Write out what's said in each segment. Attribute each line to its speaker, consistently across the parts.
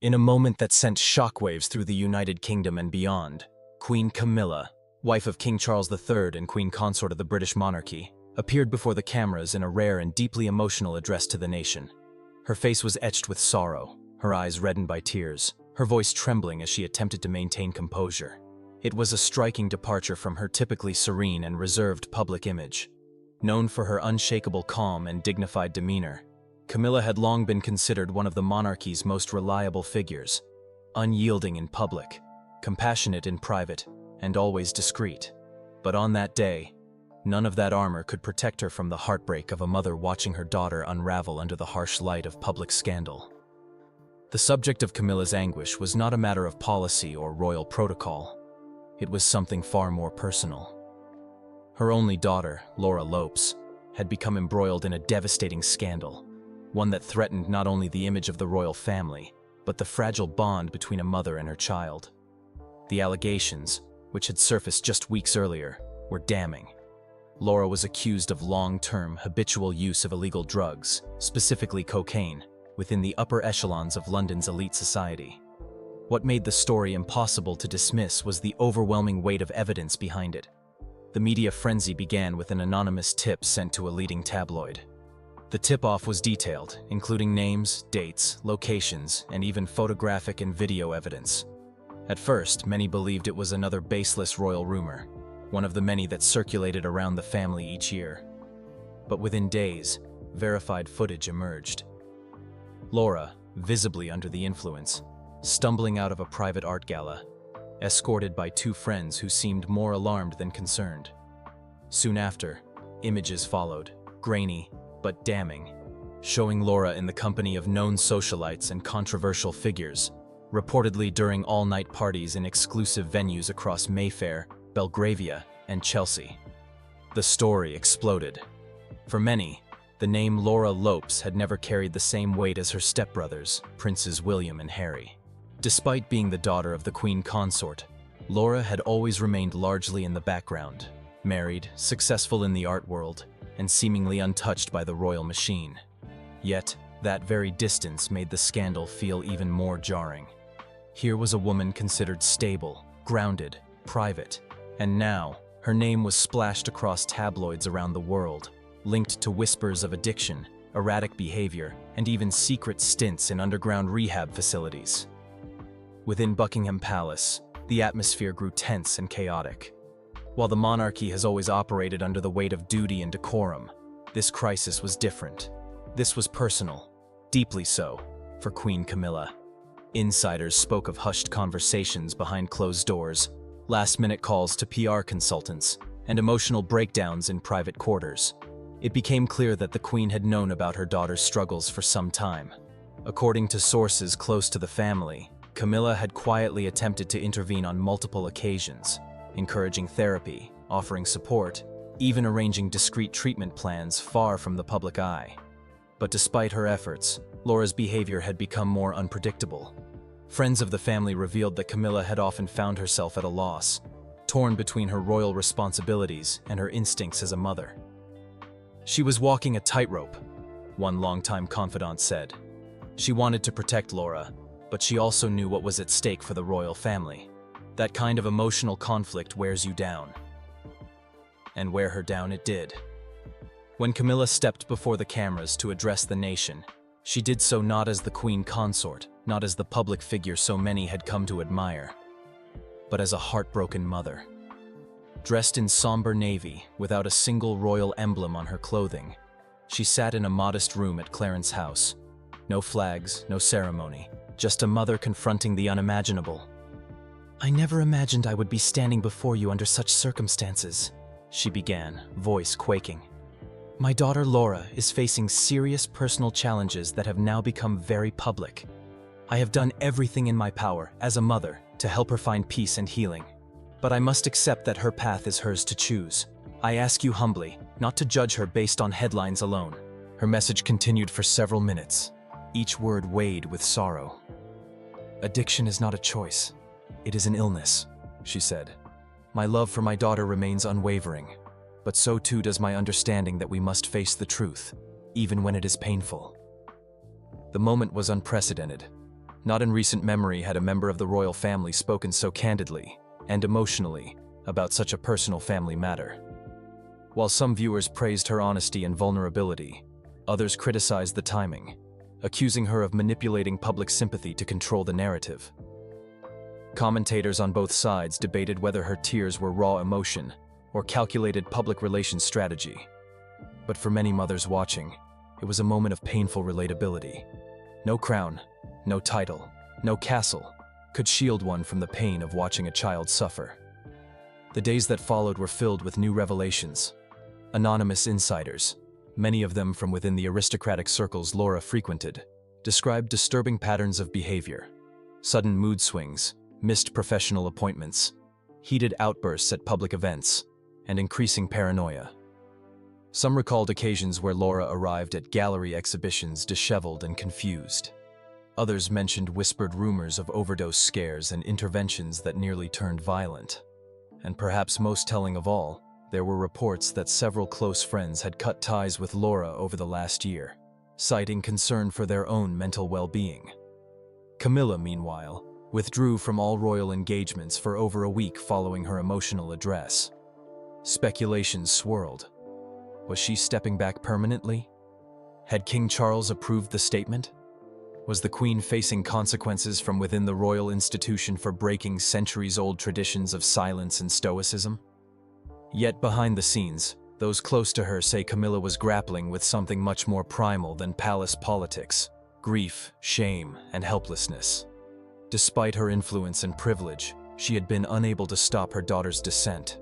Speaker 1: In a moment that sent shockwaves through the United Kingdom and beyond, Queen Camilla, wife of King Charles III and Queen Consort of the British monarchy, appeared before the cameras in a rare and deeply emotional address to the nation. Her face was etched with sorrow, her eyes reddened by tears, her voice trembling as she attempted to maintain composure. It was a striking departure from her typically serene and reserved public image. Known for her unshakable calm and dignified demeanor, Camilla had long been considered one of the monarchy's most reliable figures, unyielding in public, compassionate in private, and always discreet. But on that day, none of that armor could protect her from the heartbreak of a mother watching her daughter unravel under the harsh light of public scandal. The subject of Camilla's anguish was not a matter of policy or royal protocol. It was something far more personal. Her only daughter, Laura Lopes, had become embroiled in a devastating scandal, one that threatened not only the image of the royal family, but the fragile bond between a mother and her child. The allegations, which had surfaced just weeks earlier, were damning. Laura was accused of long-term, habitual use of illegal drugs, specifically cocaine, within the upper echelons of London's elite society. What made the story impossible to dismiss was the overwhelming weight of evidence behind it. The media frenzy began with an anonymous tip sent to a leading tabloid. The tip-off was detailed, including names, dates, locations, and even photographic and video evidence. At first, many believed it was another baseless royal rumor, one of the many that circulated around the family each year. But within days, verified footage emerged. Laura, visibly under the influence, stumbling out of a private art gala, escorted by two friends who seemed more alarmed than concerned. Soon after, images followed, grainy but damning, showing Laura in the company of known socialites and controversial figures, reportedly during all-night parties in exclusive venues across Mayfair, Belgravia, and Chelsea. The story exploded. For many, the name Laura Lopes had never carried the same weight as her stepbrothers, Princes William and Harry. Despite being the daughter of the Queen Consort, Laura had always remained largely in the background, married, successful in the art world, and seemingly untouched by the royal machine. Yet, that very distance made the scandal feel even more jarring. Here was a woman considered stable, grounded, private, and now her name was splashed across tabloids around the world, linked to whispers of addiction, erratic behavior, and even secret stints in underground rehab facilities. Within Buckingham Palace, the atmosphere grew tense and chaotic. While the monarchy has always operated under the weight of duty and decorum, this crisis was different. This was personal, deeply so, for Queen Camilla. Insiders spoke of hushed conversations behind closed doors, last-minute calls to PR consultants, and emotional breakdowns in private quarters. It became clear that the Queen had known about her daughter's struggles for some time. According to sources close to the family, Camilla had quietly attempted to intervene on multiple occasions, encouraging therapy, offering support, even arranging discreet treatment plans far from the public eye. But despite her efforts, Laura's behavior had become more unpredictable. Friends of the family revealed that Camilla had often found herself at a loss, torn between her royal responsibilities and her instincts as a mother. She was walking a tightrope, one longtime confidant said. She wanted to protect Laura, but she also knew what was at stake for the royal family. That kind of emotional conflict wears you down. And wear her down it did. When Camilla stepped before the cameras to address the nation, she did so not as the Queen Consort, not as the public figure so many had come to admire, but as a heartbroken mother. Dressed in somber navy, without a single royal emblem on her clothing, she sat in a modest room at Clarence House. No flags, no ceremony, just a mother confronting the unimaginable. "I never imagined I would be standing before you under such circumstances," she began, voice quaking. "My daughter Laura is facing serious personal challenges that have now become very public. I have done everything in my power, as a mother, to help her find peace and healing. But I must accept that her path is hers to choose. I ask you humbly, not to judge her based on headlines alone." Her message continued for several minutes, each word weighed with sorrow. "Addiction is not a choice. It is an illness," she said. "My love for my daughter remains unwavering, but so too does my understanding that we must face the truth, even when it is painful." The moment was unprecedented. Not in recent memory had a member of the royal family spoken so candidly and emotionally about such a personal family matter. While some viewers praised her honesty and vulnerability, others criticized the timing, accusing her of manipulating public sympathy to control the narrative. Commentators on both sides debated whether her tears were raw emotion or calculated public relations strategy. But for many mothers watching, it was a moment of painful relatability. No crown, no title, no castle could shield one from the pain of watching a child suffer. The days that followed were filled with new revelations. Anonymous insiders, many of them from within the aristocratic circles Laura frequented, described disturbing patterns of behavior. Sudden mood swings, missed professional appointments, heated outbursts at public events, and increasing paranoia. Some recalled occasions where Laura arrived at gallery exhibitions disheveled and confused. Others mentioned whispered rumors of overdose scares and interventions that nearly turned violent. And perhaps most telling of all, there were reports that several close friends had cut ties with Laura over the last year, citing concern for their own mental well-being. Camilla, meanwhile, withdrew from all royal engagements for over a week following her emotional address. Speculations swirled. Was she stepping back permanently? Had King Charles approved the statement? Was the Queen facing consequences from within the royal institution for breaking centuries-old traditions of silence and stoicism? Yet behind the scenes, those close to her say Camilla was grappling with something much more primal than palace politics: grief, shame, and helplessness. Despite her influence and privilege, she had been unable to stop her daughter's descent.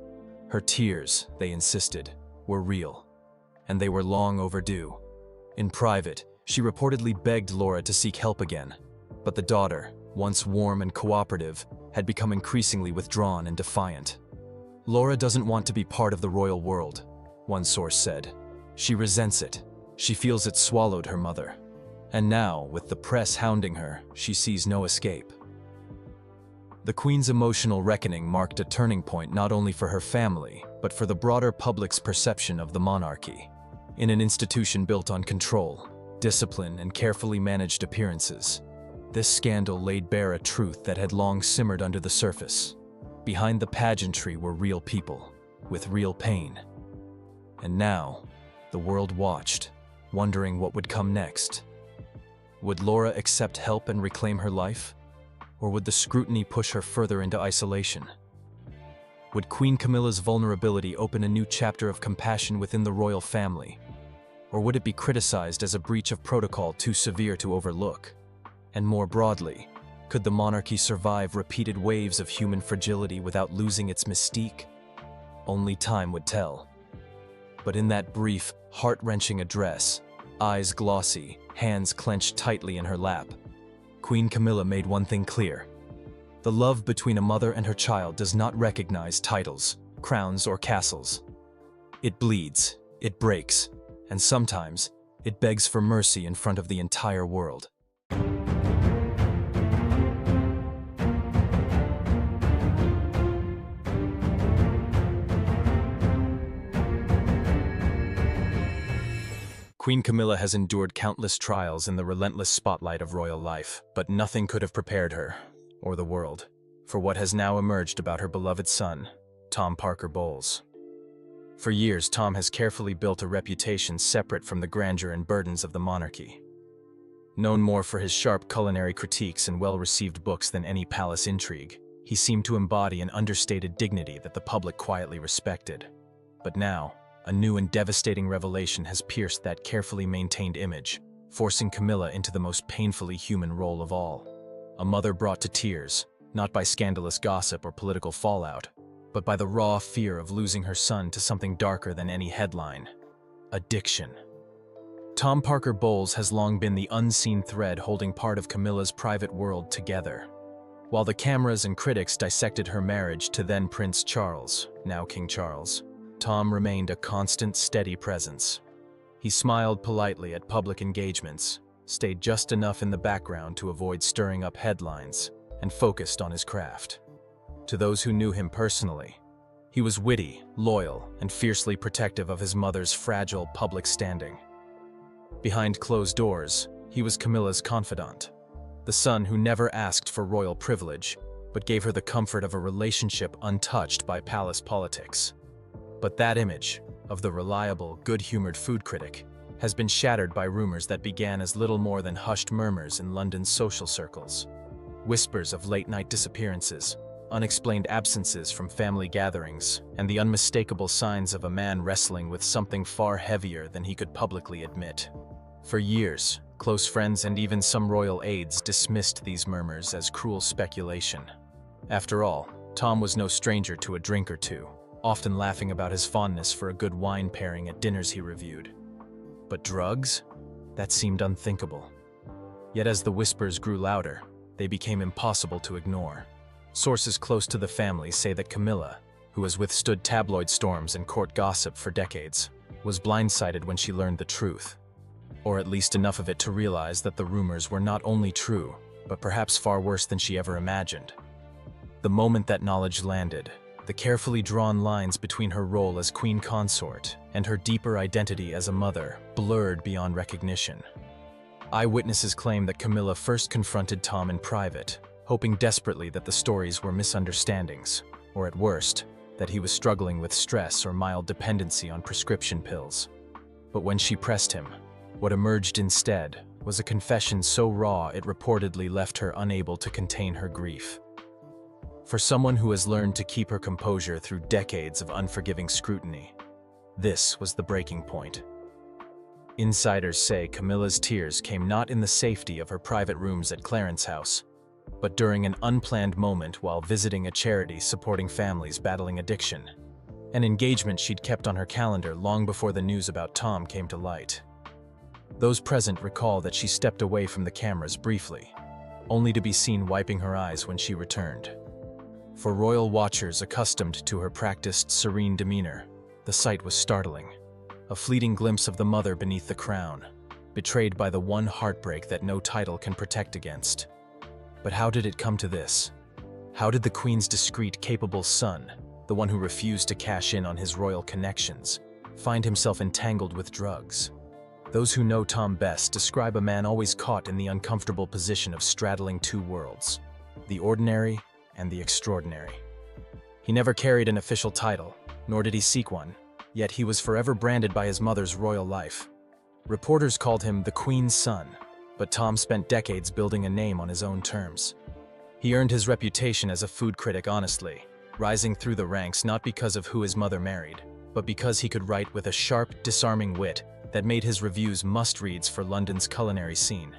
Speaker 1: Her tears, they insisted, were real, and they were long overdue. In private, she reportedly begged Laura to seek help again, but the daughter, once warm and cooperative, had become increasingly withdrawn and defiant. Laura doesn't want to be part of the royal world, one source said. She resents it. She feels it swallowed her mother. And now, with the press hounding her, she sees no escape. The Queen's emotional reckoning marked a turning point not only for her family, but for the broader public's perception of the monarchy. In an institution built on control, discipline, and carefully managed appearances, this scandal laid bare a truth that had long simmered under the surface. Behind the pageantry were real people, with real pain. And now, the world watched, wondering what would come next. Would Laura accept help and reclaim her life? Or would the scrutiny push her further into isolation? Would Queen Camilla's vulnerability open a new chapter of compassion within the royal family? Or would it be criticized as a breach of protocol too severe to overlook? And more broadly, could the monarchy survive repeated waves of human fragility without losing its mystique? Only time would tell. But in that brief, heart-wrenching address, eyes glossy, hands clenched tightly in her lap, Queen Camilla made one thing clear. The love between a mother and her child does not recognize titles, crowns, or castles. It bleeds, it breaks, and sometimes it begs for mercy in front of the entire world. Queen Camilla has endured countless trials in the relentless spotlight of royal life, but nothing could have prepared her, or the world, for what has now emerged about her beloved son, Tom Parker Bowles. For years, Tom has carefully built a reputation separate from the grandeur and burdens of the monarchy. Known more for his sharp culinary critiques and well-received books than any palace intrigue, he seemed to embody an understated dignity that the public quietly respected. But now, a new and devastating revelation has pierced that carefully maintained image, forcing Camilla into the most painfully human role of all. A mother brought to tears, not by scandalous gossip or political fallout, but by the raw fear of losing her son to something darker than any headline: addiction. Tom Parker Bowles has long been the unseen thread holding part of Camilla's private world together. While the cameras and critics dissected her marriage to then Prince Charles, now King Charles, Tom remained a constant, steady presence. He smiled politely at public engagements, stayed just enough in the background to avoid stirring up headlines, and focused on his craft. To those who knew him personally, he was witty, loyal, and fiercely protective of his mother's fragile public standing. Behind closed doors, he was Camilla's confidant, the son who never asked for royal privilege, but gave her the comfort of a relationship untouched by palace politics. But that image of the reliable, good-humored food critic has been shattered by rumors that began as little more than hushed murmurs in London's social circles. Whispers of late-night disappearances, unexplained absences from family gatherings, and the unmistakable signs of a man wrestling with something far heavier than he could publicly admit. For years, close friends and even some royal aides dismissed these murmurs as cruel speculation. After all, Tom was no stranger to a drink or two, often laughing about his fondness for a good wine pairing at dinners he reviewed. But drugs? That seemed unthinkable. Yet as the whispers grew louder, they became impossible to ignore. Sources close to the family say that Camilla, who has withstood tabloid storms and court gossip for decades, was blindsided when she learned the truth. Or at least enough of it to realize that the rumors were not only true, but perhaps far worse than she ever imagined. The moment that knowledge landed, the carefully drawn lines between her role as queen consort and her deeper identity as a mother blurred beyond recognition. Eyewitnesses claim that Camilla first confronted Tom in private, hoping desperately that the stories were misunderstandings, or at worst, that he was struggling with stress or mild dependency on prescription pills. But when she pressed him, what emerged instead was a confession so raw it reportedly left her unable to contain her grief. For someone who has learned to keep her composure through decades of unforgiving scrutiny, this was the breaking point. Insiders say Camilla's tears came not in the safety of her private rooms at Clarence House, but during an unplanned moment while visiting a charity supporting families battling addiction, an engagement she'd kept on her calendar long before the news about Tom came to light. Those present recall that she stepped away from the cameras briefly, only to be seen wiping her eyes when she returned. For royal watchers accustomed to her practiced, serene demeanor, the sight was startling. A fleeting glimpse of the mother beneath the crown, betrayed by the one heartbreak that no title can protect against. But how did it come to this? How did the Queen's discreet, capable son, the one who refused to cash in on his royal connections, find himself entangled with drugs? Those who know Tom best describe a man always caught in the uncomfortable position of straddling two worlds, the ordinary and the extraordinary. He never carried an official title, nor did he seek one, yet he was forever branded by his mother's royal life. Reporters called him the Queen's son, but Tom spent decades building a name on his own terms. He earned his reputation as a food critic honestly, rising through the ranks not because of who his mother married, but because he could write with a sharp, disarming wit that made his reviews must-reads for London's culinary scene.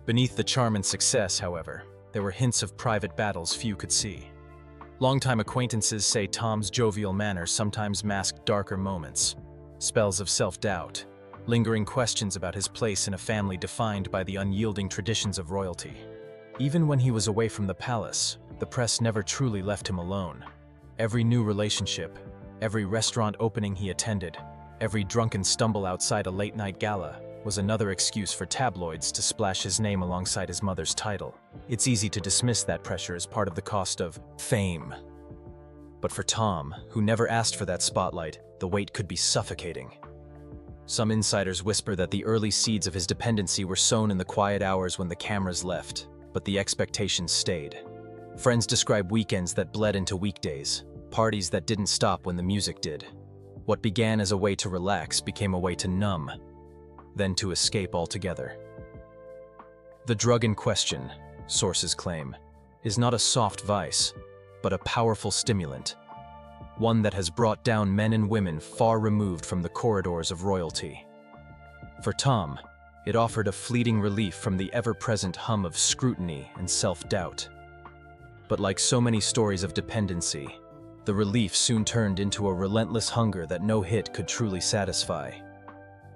Speaker 1: Beneath the charm and success, however, there were hints of private battles few could see. Longtime acquaintances say Tom's jovial manner sometimes masked darker moments, spells of self-doubt, lingering questions about his place in a family defined by the unyielding traditions of royalty. Even when he was away from the palace, the press never truly left him alone. Every new relationship, every restaurant opening he attended, every drunken stumble outside a late-night gala was another excuse for tabloids to splash his name alongside his mother's title. It's easy to dismiss that pressure as part of the cost of fame. But for Tom, who never asked for that spotlight, the weight could be suffocating. Some insiders whisper that the early seeds of his dependency were sown in the quiet hours when the cameras left, but the expectations stayed. Friends describe weekends that bled into weekdays, parties that didn't stop when the music did. What began as a way to relax became a way to numb, then to escape altogether. The drug in question, sources claim, is not a soft vice, but a powerful stimulant, one that has brought down men and women far removed from the corridors of royalty. For Tom, it offered a fleeting relief from the ever-present hum of scrutiny and self-doubt. But like so many stories of dependency, the relief soon turned into a relentless hunger that no hit could truly satisfy.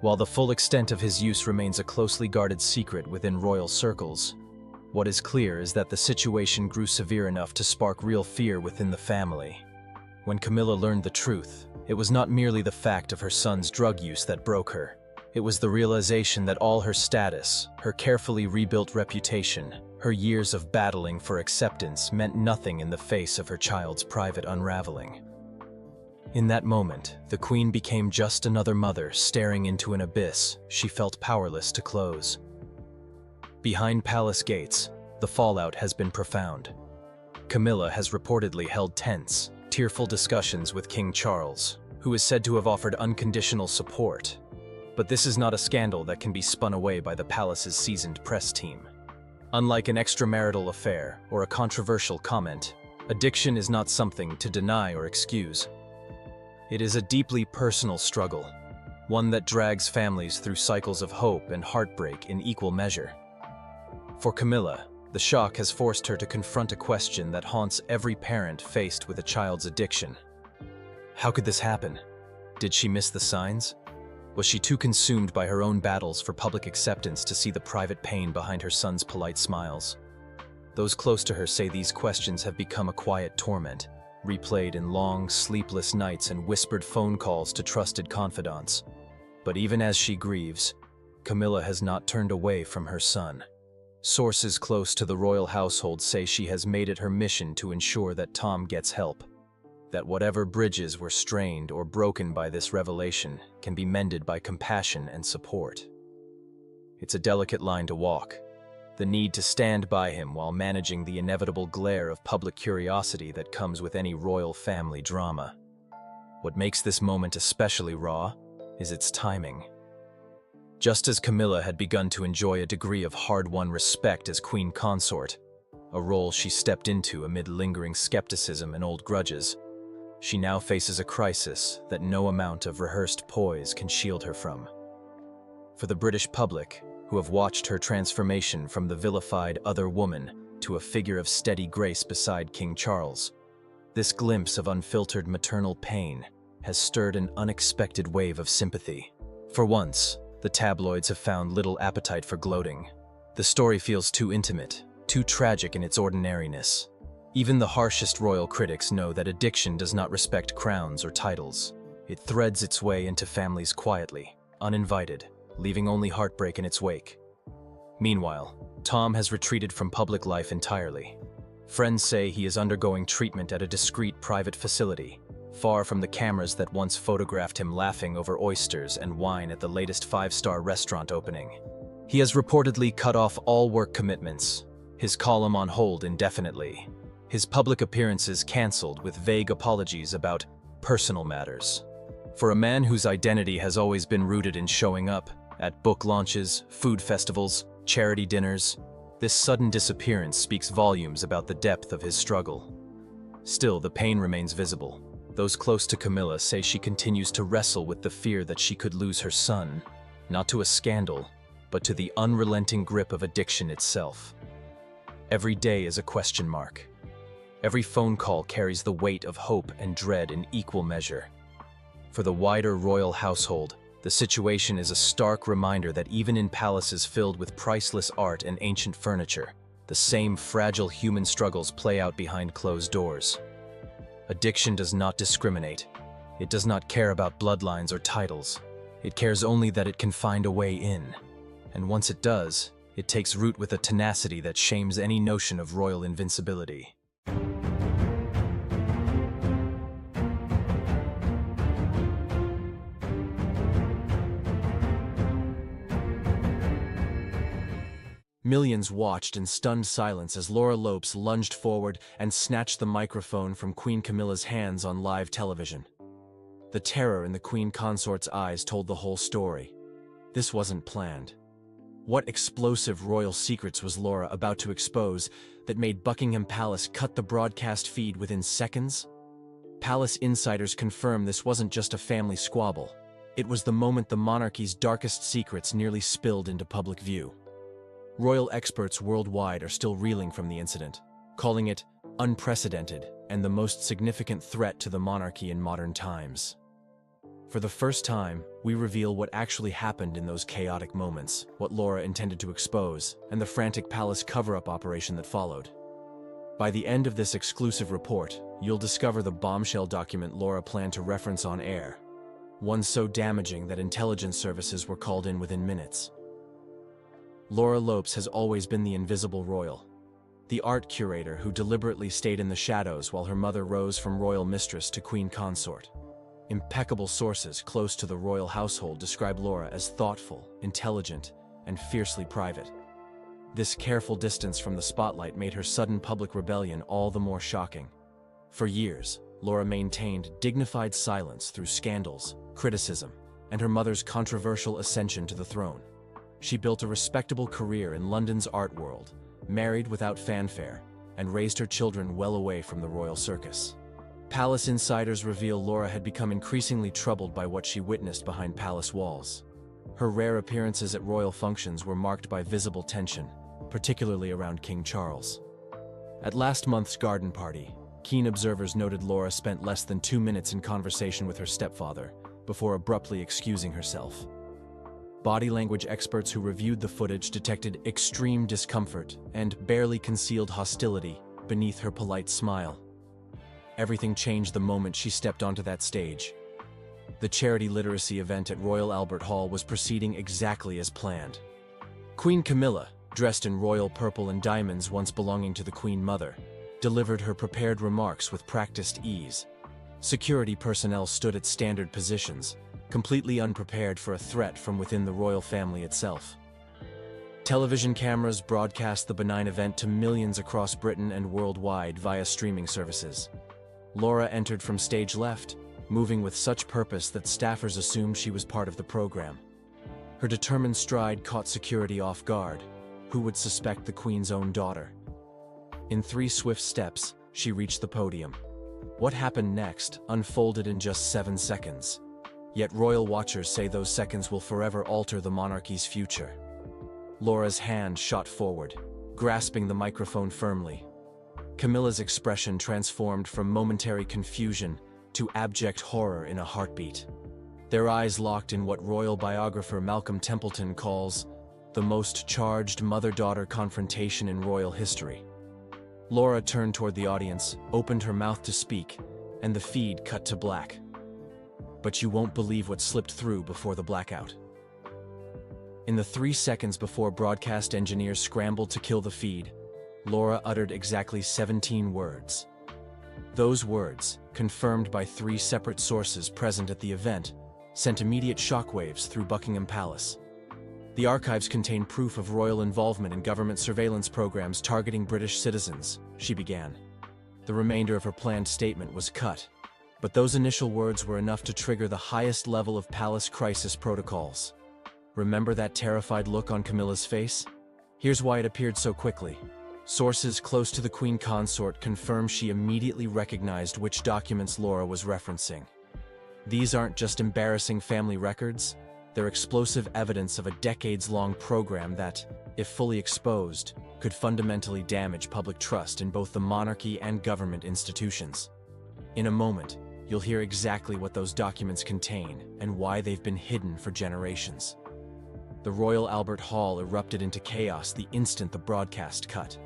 Speaker 1: While the full extent of his use remains a closely guarded secret within royal circles, what is clear is that the situation grew severe enough to spark real fear within the family. When Camilla learned the truth, it was not merely the fact of her son's drug use that broke her. It was the realization that all her status, her carefully rebuilt reputation, her years of battling for acceptance meant nothing in the face of her child's private unraveling. In that moment, the Queen became just another mother staring into an abyss she felt powerless to close. Behind palace gates, the fallout has been profound. Camilla has reportedly held tense, tearful discussions with King Charles, who is said to have offered unconditional support. But this is not a scandal that can be spun away by the palace's seasoned press team. Unlike an extramarital affair or a controversial comment, addiction is not something to deny or excuse. It is a deeply personal struggle, one that drags families through cycles of hope and heartbreak in equal measure. For Camilla, the shock has forced her to confront a question that haunts every parent faced with a child's addiction. How could this happen? Did she miss the signs? Was she too consumed by her own battles for public acceptance to see the private pain behind her son's polite smiles? Those close to her say these questions have become a quiet torment, replayed in long, sleepless nights and whispered phone calls to trusted confidants. But even as she grieves, Camilla has not turned away from her son. Sources close to the royal household say she has made it her mission to ensure that Tom gets help, that whatever bridges were strained or broken by this revelation can be mended by compassion and support. It's a delicate line to walk, the need to stand by him while managing the inevitable glare of public curiosity that comes with any royal family drama. What makes this moment especially raw is its timing. Just as Camilla had begun to enjoy a degree of hard-won respect as queen consort, a role she stepped into amid lingering skepticism and old grudges, she now faces a crisis that no amount of rehearsed poise can shield her from. For the British public, who have watched her transformation from the vilified other woman to a figure of steady grace beside King Charles, this glimpse of unfiltered maternal pain has stirred an unexpected wave of sympathy. For once, the tabloids have found little appetite for gloating. The story feels too intimate, too tragic in its ordinariness. Even the harshest royal critics know that addiction does not respect crowns or titles. It threads its way into families quietly, uninvited, leaving only heartbreak in its wake. Meanwhile, Tom has retreated from public life entirely. Friends say he is undergoing treatment at a discreet private facility, far from the cameras that once photographed him laughing over oysters and wine at the latest five-star restaurant opening. He has reportedly cut off all work commitments, his column on hold indefinitely, his public appearances cancelled with vague apologies about personal matters. For a man whose identity has always been rooted in showing up at book launches, food festivals, charity dinners, this sudden disappearance speaks volumes about the depth of his struggle. Still, the pain remains visible. Those close to Camilla say she continues to wrestle with the fear that she could lose her son, not to a scandal, but to the unrelenting grip of addiction itself. Every day is a question mark. Every phone call carries the weight of hope and dread in equal measure. For the wider royal household, the situation is a stark reminder that even in palaces filled with priceless art and ancient furniture, the same fragile human struggles play out behind closed doors. Addiction does not discriminate. It does not care about bloodlines or titles. It cares only that it can find a way in. And once it does, it takes root with a tenacity that shames any notion of royal invincibility. Millions watched in stunned silence as Laura Lopes lunged forward and snatched the microphone from Queen Camilla's hands on live television. The terror in the Queen Consort's eyes told the whole story. This wasn't planned. What explosive royal secrets was Laura about to expose that made Buckingham Palace cut the broadcast feed within seconds? Palace insiders confirm this wasn't just a family squabble. It was the moment the monarchy's darkest secrets nearly spilled into public view. Royal experts worldwide are still reeling from the incident, calling it unprecedented and the most significant threat to the monarchy in modern times. For the first time, we reveal what actually happened in those chaotic moments, what Laura intended to expose, and the frantic palace cover-up operation that followed. By the end of this exclusive report, you'll discover the bombshell document Laura planned to reference on air, one so damaging that intelligence services were called in within minutes. Laura Lopes has always been the invisible royal, the art curator who deliberately stayed in the shadows while her mother rose from royal mistress to queen consort. Impeccable sources close to the royal household describe Laura as thoughtful, intelligent, and fiercely private. This careful distance from the spotlight made her sudden public rebellion all the more shocking. For years, Laura maintained dignified silence through scandals, criticism, and her mother's controversial ascension to the throne. She built a respectable career in London's art world, married without fanfare, and raised her children well away from the royal circus. Palace insiders reveal Laura had become increasingly troubled by what she witnessed behind palace walls. Her rare appearances at royal functions were marked by visible tension, particularly around King Charles. At last month's garden party, keen observers noted Laura spent less than 2 minutes in conversation with her stepfather, before abruptly excusing herself. Body language experts who reviewed the footage detected extreme discomfort and barely concealed hostility beneath her polite smile. Everything changed the moment she stepped onto that stage. The charity literacy event at Royal Albert Hall was proceeding exactly as planned. Queen Camilla, dressed in royal purple and diamonds once belonging to the Queen Mother, delivered her prepared remarks with practiced ease. Security personnel stood at standard positions, completely unprepared for a threat from within the royal family itself. Television cameras broadcast the benign event to millions across Britain and worldwide via streaming services. Laura entered from stage left, moving with such purpose that staffers assumed she was part of the program. Her determined stride caught security off guard. Who would suspect the Queen's own daughter? In 3 swift steps, she reached the podium. What happened next unfolded in just 7 seconds. Yet royal watchers say those seconds will forever alter the monarchy's future. Laura's hand shot forward, grasping the microphone firmly. Camilla's expression transformed from momentary confusion to abject horror in a heartbeat. Their eyes locked in what royal biographer Malcolm Templeton calls the most charged mother-daughter confrontation in royal history. Laura turned toward the audience, opened her mouth to speak, and the feed cut to black. But you won't believe what slipped through before the blackout. In the 3 seconds before broadcast engineers scrambled to kill the feed, Laura uttered exactly 17 words. Those words, confirmed by 3 separate sources present at the event, sent immediate shockwaves through Buckingham Palace. The archives contain proof of royal involvement in government surveillance programs targeting British citizens, she began. The remainder of her planned statement was cut, but those initial words were enough to trigger the highest level of palace crisis protocols. Remember that terrified look on Camilla's face? Here's why it appeared so quickly. Sources close to the Queen Consort confirm she immediately recognized which documents Laura was referencing. These aren't just embarrassing family records, they're explosive evidence of a decades-long program that, if fully exposed, could fundamentally damage public trust in both the monarchy and government institutions. In a moment, you'll hear exactly what those documents contain and why they've been hidden for generations. The Royal Albert Hall erupted into chaos the instant the broadcast cut.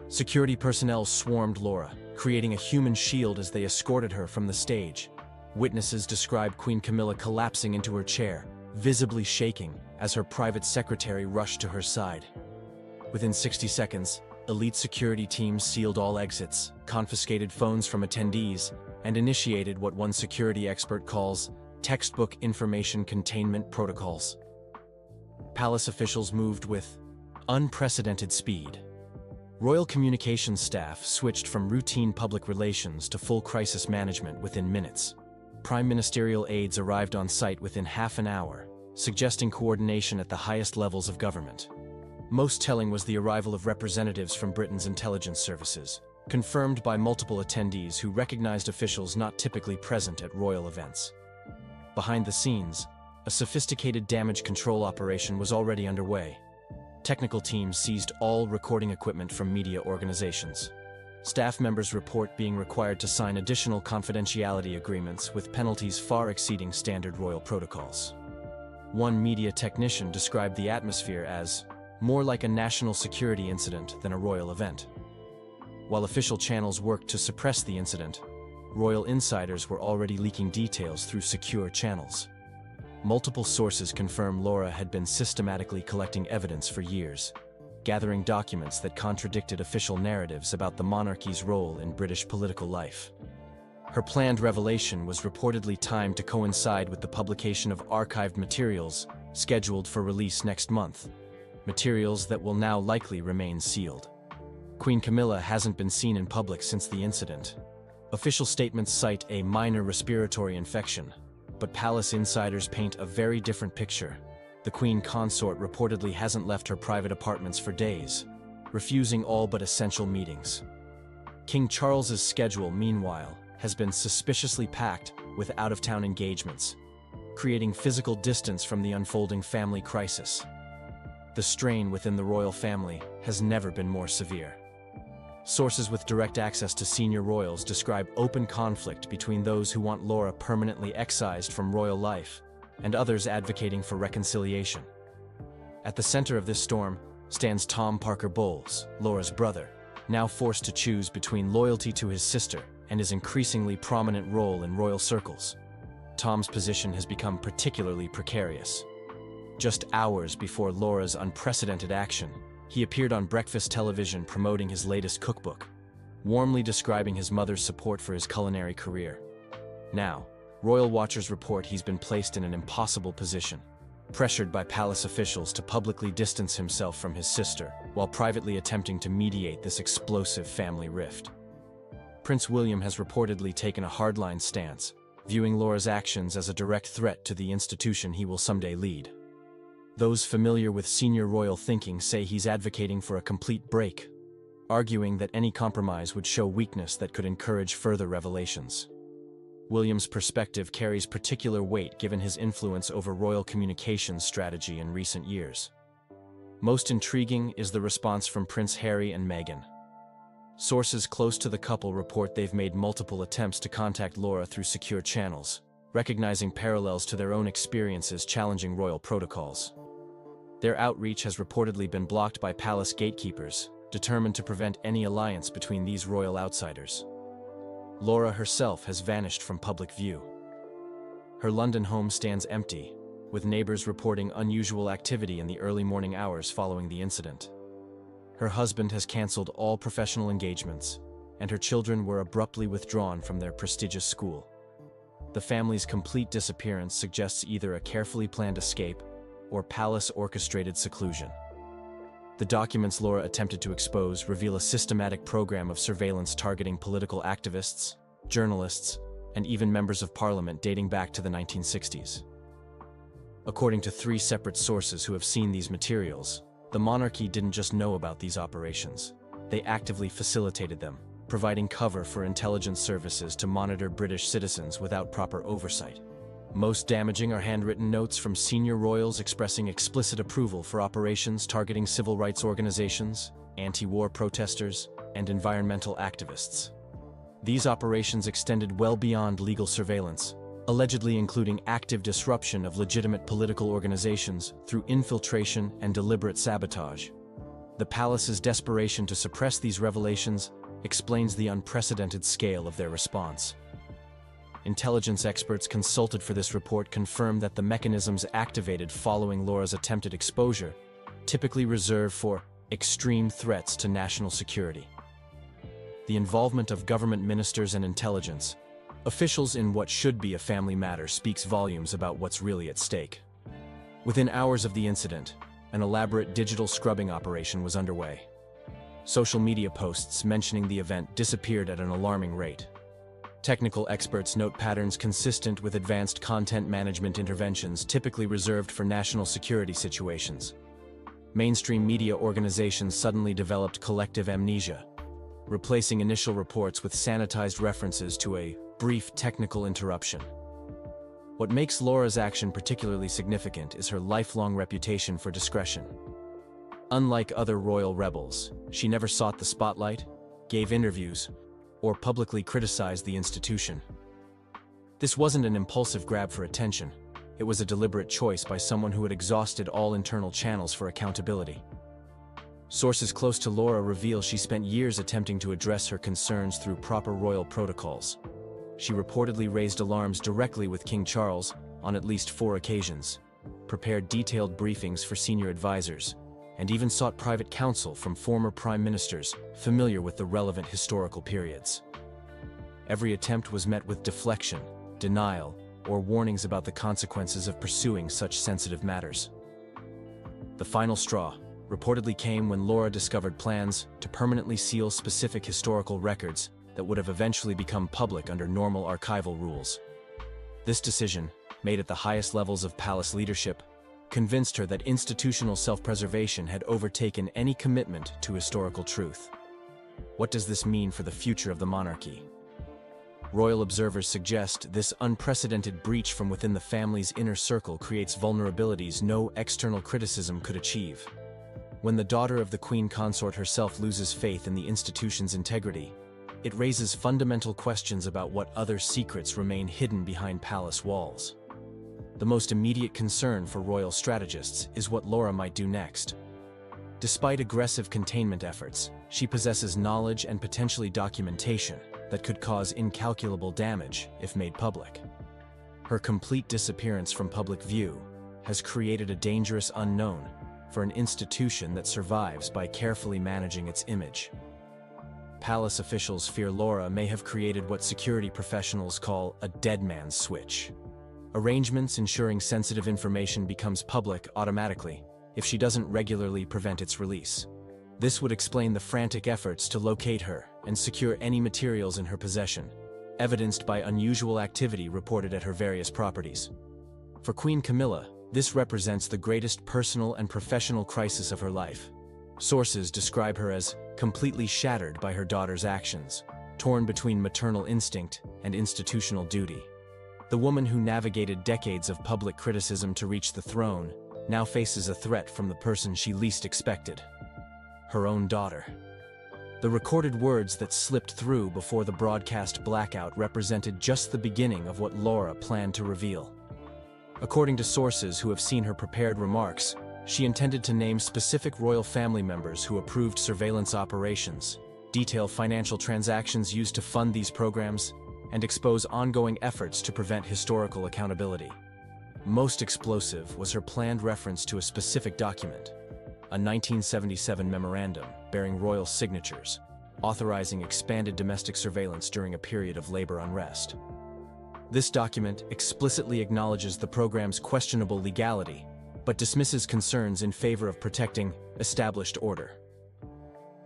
Speaker 1: Security personnel swarmed Laura, creating a human shield as they escorted her from the stage. Witnesses described Queen Camilla collapsing into her chair, visibly shaking as her private secretary rushed to her side. Within 60 seconds, elite security teams sealed all exits, confiscated phones from attendees, and initiated what one security expert calls textbook information containment protocols. Palace officials moved with unprecedented speed. Royal communications staff switched from routine public relations to full crisis management within minutes. Prime ministerial aides arrived on site within half an hour, suggesting coordination at the highest levels of government. Most telling was the arrival of representatives from Britain's intelligence services, confirmed by multiple attendees who recognized officials not typically present at royal events. Behind the scenes, a sophisticated damage control operation was already underway. Technical teams seized all recording equipment from media organizations. Staff members report being required to sign additional confidentiality agreements with penalties far exceeding standard royal protocols. One media technician described the atmosphere as more like a national security incident than a royal event. While official channels worked to suppress the incident, royal insiders were already leaking details through secure channels. Multiple sources confirm Laura had been systematically collecting evidence for years, gathering documents that contradicted official narratives about the monarchy's role in British political life. Her planned revelation was reportedly timed to coincide with the publication of archived materials scheduled for release next month, materials that will now likely remain sealed. Queen Camilla hasn't been seen in public since the incident. Official statements cite a minor respiratory infection, but palace insiders paint a very different picture. The Queen Consort reportedly hasn't left her private apartments for days, refusing all but essential meetings. King Charles's schedule, meanwhile, has been suspiciously packed with out-of-town engagements, creating physical distance from the unfolding family crisis. The strain within the royal family has never been more severe. Sources with direct access to senior royals describe open conflict between those who want Laura permanently excised from royal life and others advocating for reconciliation. At the center of this storm stands Tom Parker Bowles, Laura's brother, now forced to choose between loyalty to his sister and his increasingly prominent role in royal circles. Tom's position has become particularly precarious. Just hours before Laura's unprecedented action, he appeared on breakfast television promoting his latest cookbook, warmly describing his mother's support for his culinary career. Now, royal watchers report he's been placed in an impossible position, pressured by palace officials to publicly distance himself from his sister, while privately attempting to mediate this explosive family rift. Prince William has reportedly taken a hardline stance, viewing Laura's actions as a direct threat to the institution he will someday lead. Those familiar with senior royal thinking say he's advocating for a complete break, arguing that any compromise would show weakness that could encourage further revelations. William's perspective carries particular weight given his influence over royal communications strategy in recent years. Most intriguing is the response from Prince Harry and Meghan. Sources close to the couple report they've made multiple attempts to contact Laura through secure channels, recognizing parallels to their own experiences challenging royal protocols. Their outreach has reportedly been blocked by palace gatekeepers, determined to prevent any alliance between these royal outsiders. Laura herself has vanished from public view. Her London home stands empty, with neighbors reporting unusual activity in the early morning hours following the incident. Her husband has cancelled all professional engagements, and her children were abruptly withdrawn from their prestigious school. The family's complete disappearance suggests either a carefully planned escape or palace-orchestrated seclusion. The documents Laura attempted to expose reveal a systematic program of surveillance targeting political activists, journalists, and even members of parliament dating back to the 1960s. According to 3 separate sources who have seen these materials, the monarchy didn't just know about these operations, they actively facilitated them, providing cover for intelligence services to monitor British citizens without proper oversight. Most damaging are handwritten notes from senior royals expressing explicit approval for operations targeting civil rights organizations, anti-war protesters, and environmental activists. These operations extended well beyond legal surveillance, allegedly including active disruption of legitimate political organizations through infiltration and deliberate sabotage. The palace's desperation to suppress these revelations explains the unprecedented scale of their response. Intelligence experts consulted for this report confirm that the mechanisms activated following Laura's attempted exposure typically reserve for extreme threats to national security. The involvement of government ministers and intelligence officials in what should be a family matter speaks volumes about what's really at stake. Within hours of the incident, an elaborate digital scrubbing operation was underway. Social media posts mentioning the event disappeared at an alarming rate. Technical experts note patterns consistent with advanced content management interventions typically reserved for national security situations. Mainstream media organizations suddenly developed collective amnesia, replacing initial reports with sanitized references to a brief technical interruption. What makes Laura's action particularly significant is her lifelong reputation for discretion. Unlike other royal rebels, she never sought the spotlight, gave interviews, or publicly criticized the institution. This wasn't an impulsive grab for attention. It was a deliberate choice by someone who had exhausted all internal channels for accountability. Sources close to Laura reveal she spent years attempting to address her concerns through proper royal protocols. She reportedly raised alarms directly with King Charles on at least 4 occasions, prepared detailed briefings for senior advisors, and even sought private counsel from former prime ministers familiar with the relevant historical periods. Every attempt was met with deflection, denial, or warnings about the consequences of pursuing such sensitive matters. The final straw, reportedly came when Laura discovered plans to permanently seal specific historical records that would have eventually become public under normal archival rules. This decision, made at the highest levels of palace leadership, convinced her that institutional self-preservation had overtaken any commitment to historical truth. What does this mean for the future of the monarchy? Royal observers suggest this unprecedented breach from within the family's inner circle creates vulnerabilities no external criticism could achieve. When the daughter of the Queen Consort herself loses faith in the institution's integrity, it raises fundamental questions about what other secrets remain hidden behind palace walls. The most immediate concern for royal strategists is what Laura might do next. Despite aggressive containment efforts, she possesses knowledge and potentially documentation that could cause incalculable damage if made public. Her complete disappearance from public view has created a dangerous unknown for an institution that survives by carefully managing its image. Palace officials fear Laura may have created what security professionals call a dead man's switch. Arrangements ensuring sensitive information becomes public automatically if she doesn't regularly prevent its release. This would explain the frantic efforts to locate her and secure any materials in her possession, evidenced by unusual activity reported at her various properties. For Queen Camilla, this represents the greatest personal and professional crisis of her life. Sources describe her as completely shattered by her daughter's actions, torn between maternal instinct and institutional duty. The woman who navigated decades of public criticism to reach the throne now faces a threat from the person she least expected: her own daughter. The recorded words that slipped through before the broadcast blackout represented just the beginning of what Laura planned to reveal. According to sources who have seen her prepared remarks, she intended to name specific royal family members who approved surveillance operations, detail financial transactions used to fund these programs, and expose ongoing efforts to prevent historical accountability. Most explosive was her planned reference to a specific document, a 1977 memorandum bearing royal signatures, authorizing expanded domestic surveillance during a period of labor unrest. This document explicitly acknowledges the program's questionable legality, but dismisses concerns in favor of protecting established order.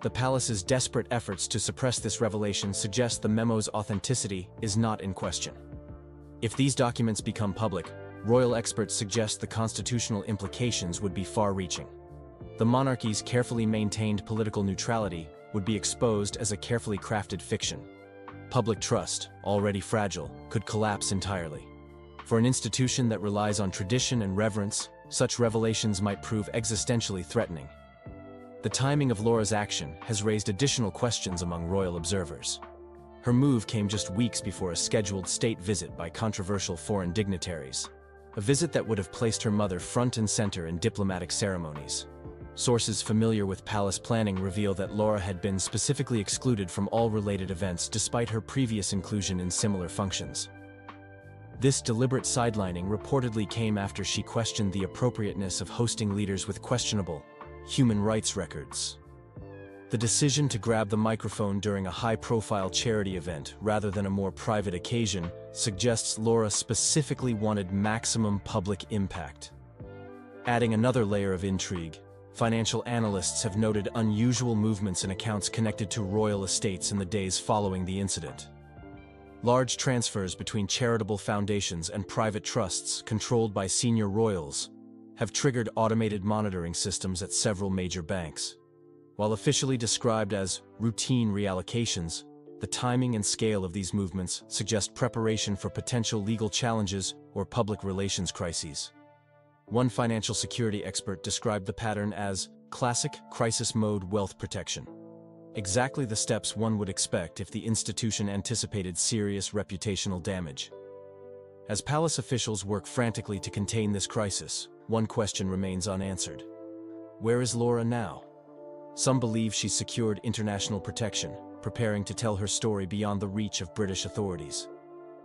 Speaker 1: The palace's desperate efforts to suppress this revelation suggest the memo's authenticity is not in question. If these documents become public, royal experts suggest the constitutional implications would be far-reaching. The monarchy's carefully maintained political neutrality would be exposed as a carefully crafted fiction. Public trust, already fragile, could collapse entirely. For an institution that relies on tradition and reverence, such revelations might prove existentially threatening. The timing of Laura's action has raised additional questions among royal observers. Her move came just weeks before a scheduled state visit by controversial foreign dignitaries, a visit that would have placed her mother front and center in diplomatic ceremonies. Sources familiar with palace planning reveal that Laura had been specifically excluded from all related events despite her previous inclusion in similar functions. This deliberate sidelining reportedly came after she questioned the appropriateness of hosting leaders with questionable human rights records. The decision to grab the microphone during a high-profile charity event rather than a more private occasion suggests Laura specifically wanted maximum public impact. Adding another layer of intrigue, financial analysts have noted unusual movements in accounts connected to royal estates in the days following the incident. Large transfers between charitable foundations and private trusts controlled by senior royals have triggered automated monitoring systems at several major banks. While officially described as routine reallocations, the timing and scale of these movements suggest preparation for potential legal challenges or public relations crises. One financial security expert described the pattern as classic crisis mode wealth protection. Exactly the steps one would expect if the institution anticipated serious reputational damage. As palace officials work frantically to contain this crisis, one question remains unanswered. Where is Laura now? Some believe she's secured international protection, preparing to tell her story beyond the reach of British authorities.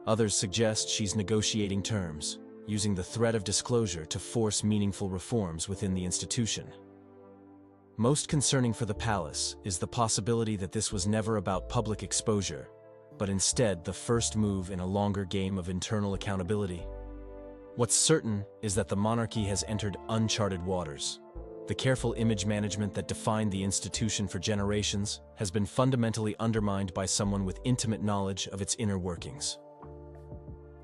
Speaker 1: Others suggest she's negotiating terms, using the threat of disclosure to force meaningful reforms within the institution. Most concerning for the palace is the possibility that this was never about public exposure, but instead the first move in a longer game of internal accountability. What's certain is that the monarchy has entered uncharted waters. The careful image management that defined the institution for generations has been fundamentally undermined by someone with intimate knowledge of its inner workings.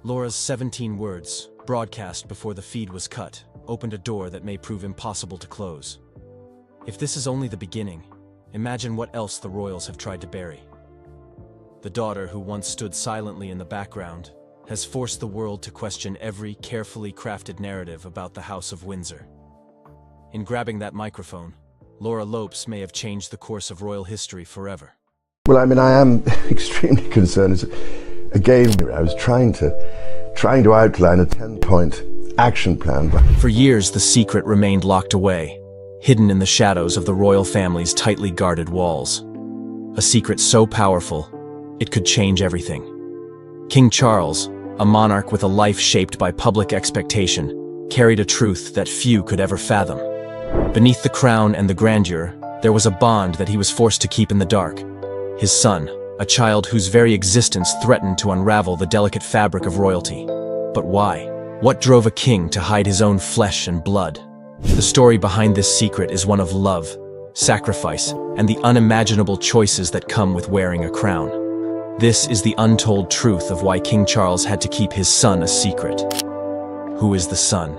Speaker 1: Laura's 17 words, broadcast before the feed was cut, opened a door that may prove impossible to close. If this is only the beginning, imagine what else the royals have tried to bury. The daughter who once stood silently in the background has forced the world to question every carefully crafted narrative about the House of Windsor. In grabbing that microphone, Laura Lopes may have changed the course of royal history forever.
Speaker 2: Well, I mean, I am extremely concerned. Again, I was trying to outline a 10-point action plan.
Speaker 1: For years, the secret remained locked away, hidden in the shadows of the royal family's tightly guarded walls. A secret so powerful, it could change everything. King Charles, a monarch with a life shaped by public expectation, carried a truth that few could ever fathom. Beneath the crown and the grandeur, there was a bond that he was forced to keep in the dark. His son, a child whose very existence threatened to unravel the delicate fabric of royalty. But why? What drove a king to hide his own flesh and blood? The story behind this secret is one of love, sacrifice, and the unimaginable choices that come with wearing a crown. This is the untold truth of why King Charles had to keep his son a secret. Who is the son?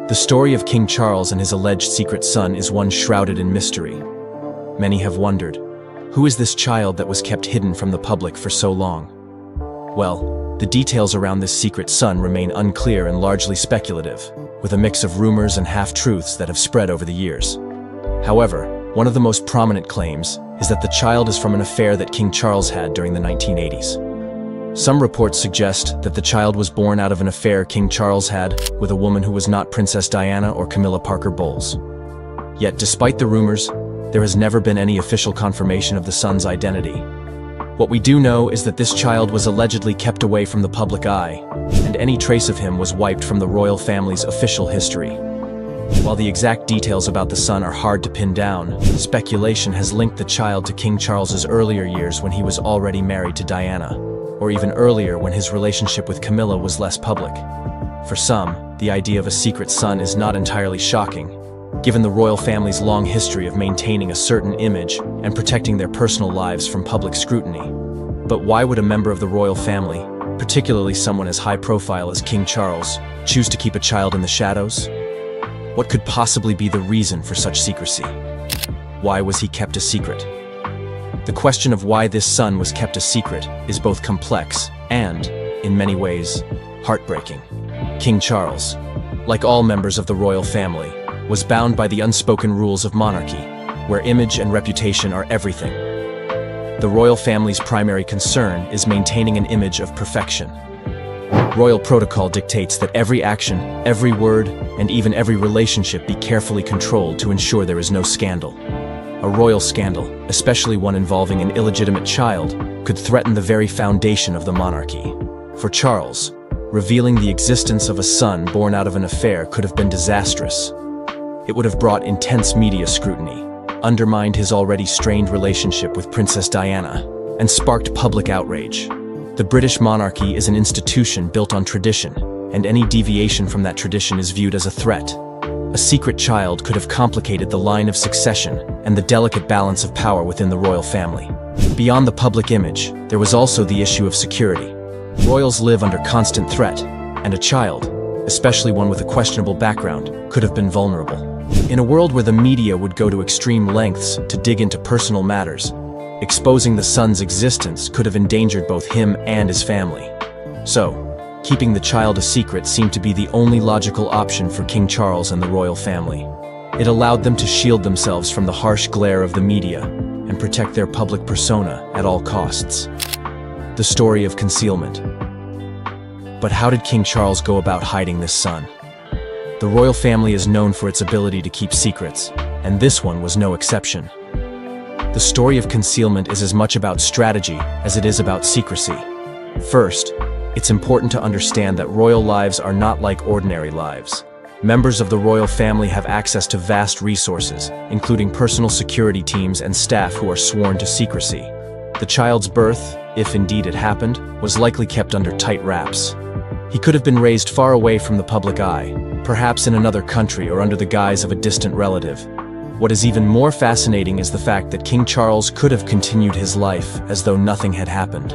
Speaker 1: The story of King Charles and his alleged secret son is one shrouded in mystery. Many have wondered, who is this child that was kept hidden from the public for so long? Well, the details around this secret son remain unclear and largely speculative, with a mix of rumors and half-truths that have spread over the years. However, one of the most prominent claims is that the child is from an affair that King Charles had during the 1980s. Some reports suggest that the child was born out of an affair King Charles had with a woman who was not Princess Diana or Camilla Parker Bowles. Yet, despite the rumors, there has never been any official confirmation of the son's identity. What we do know is that this child was allegedly kept away from the public eye, and any trace of him was wiped from the royal family's official history. While the exact details about the son are hard to pin down, speculation has linked the child to King Charles's earlier years when he was already married to Diana, or even earlier when his relationship with Camilla was less public. For some, the idea of a secret son is not entirely shocking, given the royal family's long history of maintaining a certain image and protecting their personal lives from public scrutiny. But why would a member of the royal family, particularly someone as high profile as King Charles, choose to keep a child in the shadows? What could possibly be the reason for such secrecy? Why was he kept a secret? The question of why this son was kept a secret is both complex and, in many ways, heartbreaking. King Charles, like all members of the royal family, was bound by the unspoken rules of monarchy, where image and reputation are everything. The royal family's primary concern is maintaining an image of perfection. Royal protocol dictates that every action, every word, and even every relationship be carefully controlled to ensure there is no scandal. A royal scandal, especially one involving an illegitimate child, could threaten the very foundation of the monarchy. For Charles, revealing the existence of a son born out of an affair could have been disastrous. It would have brought intense media scrutiny, undermined his already strained relationship with Princess Diana, and sparked public outrage. The British monarchy is an institution built on tradition, and any deviation from that tradition is viewed as a threat. A secret child could have complicated the line of succession and the delicate balance of power within the royal family. Beyond the public image, there was also the issue of security. Royals live under constant threat, and a child, especially one with a questionable background, could have been vulnerable. In a world where the media would go to extreme lengths to dig into personal matters, exposing the son's existence could have endangered both him and his family. So, keeping the child a secret seemed to be the only logical option for King Charles and the royal family. It allowed them to shield themselves from the harsh glare of the media and protect their public persona at all costs. The story of concealment. But how did King Charles go about hiding this son? The royal family is known for its ability to keep secrets, and this one was no exception. The story of concealment is as much about strategy as it is about secrecy. First, it's important to understand that royal lives are not like ordinary lives. Members of the royal family have access to vast resources, including personal security teams and staff who are sworn to secrecy. The child's birth, if indeed it happened, was likely kept under tight wraps. He could have been raised far away from the public eye, perhaps in another country or under the guise of a distant relative. What is even more fascinating is the fact that King Charles could have continued his life as though nothing had happened.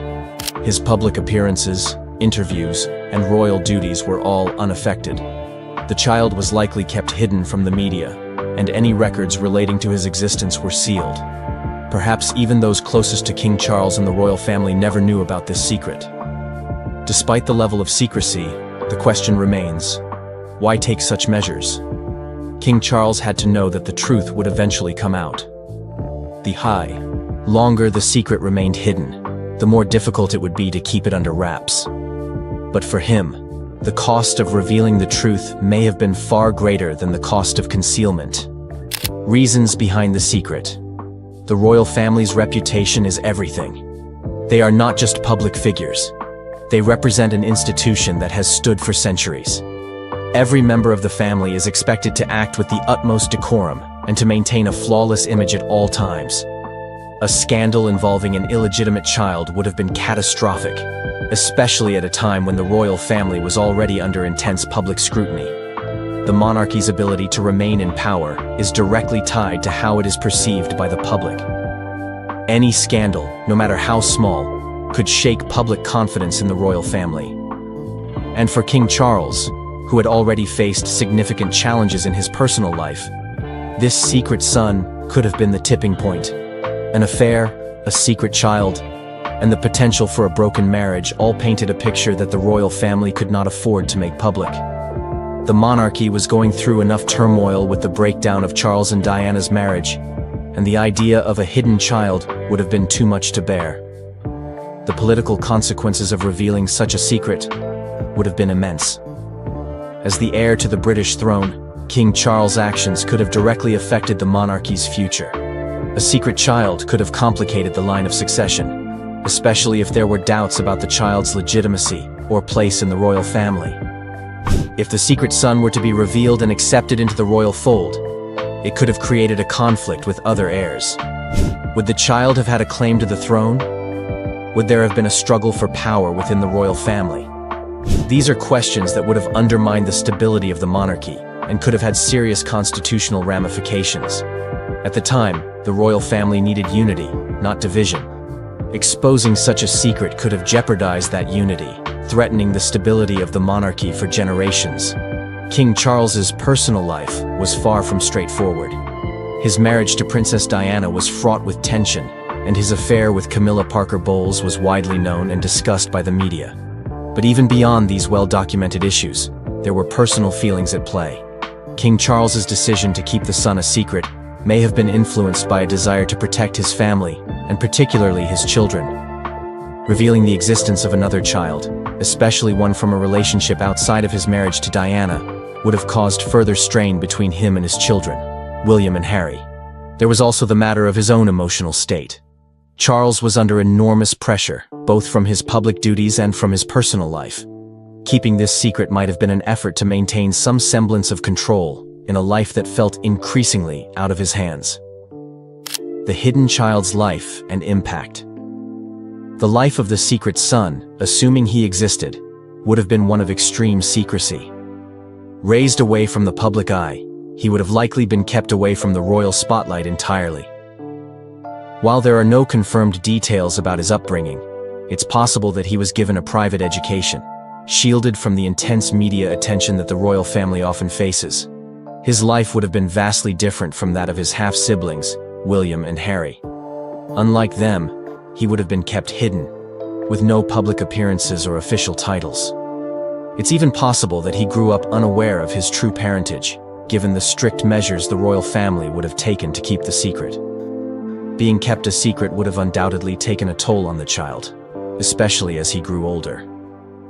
Speaker 1: His public appearances, interviews, and royal duties were all unaffected. The child was likely kept hidden from the media, and any records relating to his existence were sealed. Perhaps even those closest to King Charles and the royal family never knew about this secret. Despite the level of secrecy, the question remains, why take such measures? King Charles had to know that the truth would eventually come out. The longer the secret remained hidden, the more difficult it would be to keep it under wraps. But for him, the cost of revealing the truth may have been far greater than the cost of concealment. Reasons behind the secret. The royal family's reputation is everything. They are not just public figures. They represent an institution that has stood for centuries. Every member of the family is expected to act with the utmost decorum and to maintain a flawless image at all times. A scandal involving an illegitimate child would have been catastrophic, especially at a time when the royal family was already under intense public scrutiny. The monarchy's ability to remain in power is directly tied to how it is perceived by the public. Any scandal, no matter how small, could shake public confidence in the royal family. And for King Charles, who had already faced significant challenges in his personal life, this secret son could have been the tipping point. An affair, a secret child, and the potential for a broken marriage all painted a picture that the royal family could not afford to make public. The monarchy was going through enough turmoil with the breakdown of Charles and Diana's marriage, and the idea of a hidden child would have been too much to bear. The political consequences of revealing such a secret would have been immense. As the heir to the British throne, King Charles' actions could have directly affected the monarchy's future. A secret child could have complicated the line of succession, especially if there were doubts about the child's legitimacy or place in the royal family. If the secret son were to be revealed and accepted into the royal fold, it could have created a conflict with other heirs. Would the child have had a claim to the throne? Would there have been a struggle for power within the royal family? These are questions that would have undermined the stability of the monarchy and could have had serious constitutional ramifications. At the time, the royal family needed unity, not division. Exposing such a secret could have jeopardized that unity, threatening the stability of the monarchy for generations. King Charles's personal life was far from straightforward. His marriage to Princess Diana was fraught with tension, and his affair with Camilla Parker Bowles was widely known and discussed by the media. But even beyond these well-documented issues, there were personal feelings at play. King Charles's decision to keep the son a secret may have been influenced by a desire to protect his family, and particularly his children. Revealing the existence of another child, especially one from a relationship outside of his marriage to Diana, would have caused further strain between him and his children, William and Harry. There was also the matter of his own emotional state. Charles was under enormous pressure, both from his public duties and from his personal life. Keeping this secret might have been an effort to maintain some semblance of control in a life that felt increasingly out of his hands. The hidden child's life and impact. The life of the secret son, assuming he existed, would have been one of extreme secrecy. Raised away from the public eye, he would have likely been kept away from the royal spotlight entirely. While there are no confirmed details about his upbringing, it's possible that he was given a private education, shielded from the intense media attention that the royal family often faces. His life would have been vastly different from that of his half-siblings, William and Harry. Unlike them, he would have been kept hidden, with no public appearances or official titles. It's even possible that he grew up unaware of his true parentage, given the strict measures the royal family would have taken to keep the secret. Being kept a secret would have undoubtedly taken a toll on the child, especially as he grew older.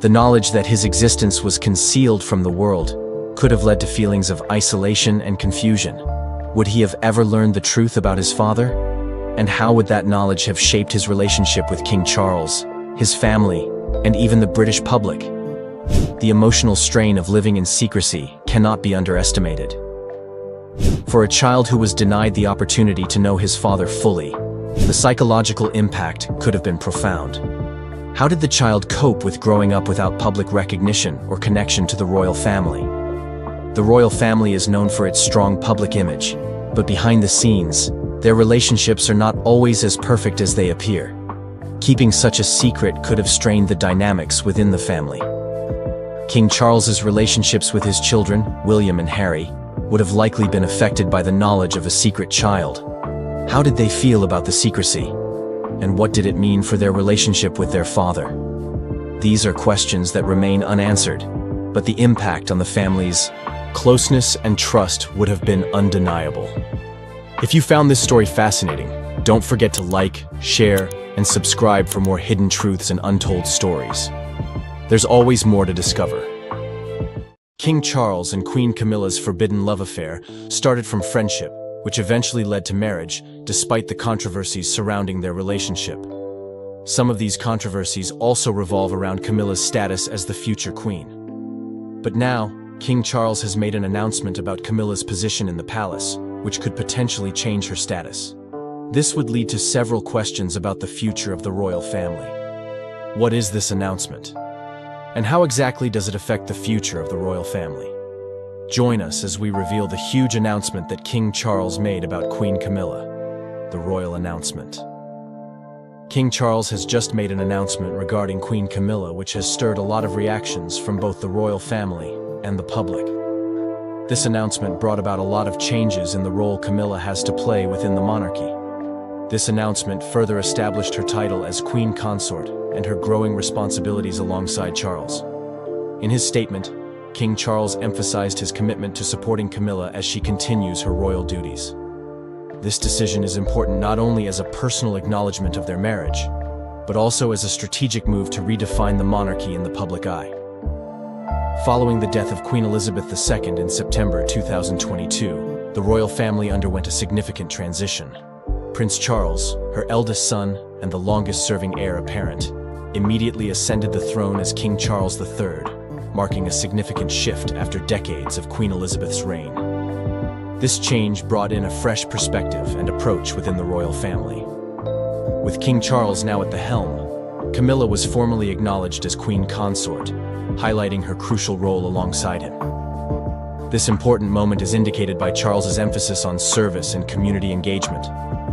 Speaker 1: The knowledge that his existence was concealed from the world could have led to feelings of isolation and confusion. Would he have ever learned the truth about his father? And how would that knowledge have shaped his relationship with King Charles, his family, and even the British public? The emotional strain of living in secrecy cannot be underestimated. For a child who was denied the opportunity to know his father fully, the psychological impact could have been profound. How did the child cope with growing up without public recognition or connection to the royal family? The royal family is known for its strong public image, but behind the scenes, their relationships are not always as perfect as they appear. Keeping such a secret could have strained the dynamics within the family. King Charles's relationships with his children, William and Harry, would have likely been affected by the knowledge of a secret child. How did they feel about the secrecy? And what did it mean for their relationship with their father? These are questions that remain unanswered, but the impact on the family's closeness and trust would have been undeniable. If you found this story fascinating, don't forget to like, share, and subscribe for more hidden truths and untold stories. There's always more to discover. King Charles and Queen Camilla's forbidden love affair started from friendship, which eventually led to marriage, despite the controversies surrounding their relationship. Some of these controversies also revolve around Camilla's status as the future queen. But now, King Charles has made an announcement about Camilla's position in the palace, which could potentially change her status. This would lead to several questions about the future of the royal family. What is this announcement? And how exactly does it affect the future of the royal family? Join us as we reveal the huge announcement that King Charles made about Queen Camilla, the royal announcement. King Charles has just made an announcement regarding Queen Camilla, which has stirred a lot of reactions from both the royal family and the public. This announcement brought about a lot of changes in the role Camilla has to play within the monarchy. This announcement further established her title as Queen Consort and her growing responsibilities alongside Charles. In his statement, King Charles emphasized his commitment to supporting Camilla as she continues her royal duties. This decision is important not only as a personal acknowledgement of their marriage, but also as a strategic move to redefine the monarchy in the public eye. Following the death of Queen Elizabeth II in September 2022, the royal family underwent a significant transition. Prince Charles, her eldest son and the longest-serving heir apparent, immediately ascended the throne as King Charles III, marking a significant shift after decades of Queen Elizabeth's reign. This change brought in a fresh perspective and approach within the royal family. With King Charles now at the helm, Camilla was formally acknowledged as Queen Consort, highlighting her crucial role alongside him. This important moment is indicated by Charles's emphasis on service and community engagement,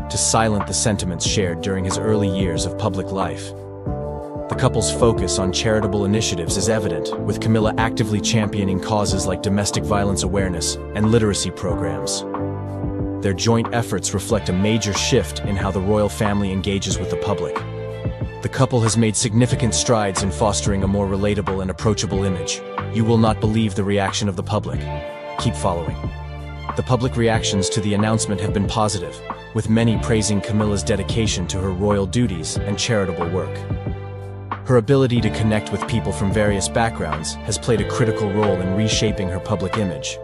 Speaker 1: to silence the sentiments shared during his early years of public life. The couple's focus on charitable initiatives is evident, with Camilla actively championing causes like domestic violence awareness and literacy programs. Their joint efforts reflect a major shift in how the royal family engages with the public. The couple has made significant strides in fostering a more relatable and approachable image. You will not believe the reaction of the public. Keep following. The public reactions to the announcement have been positive, with many praising Camilla's dedication to her royal duties and charitable work. Her ability to connect with people from various backgrounds has played a critical role in reshaping her public image.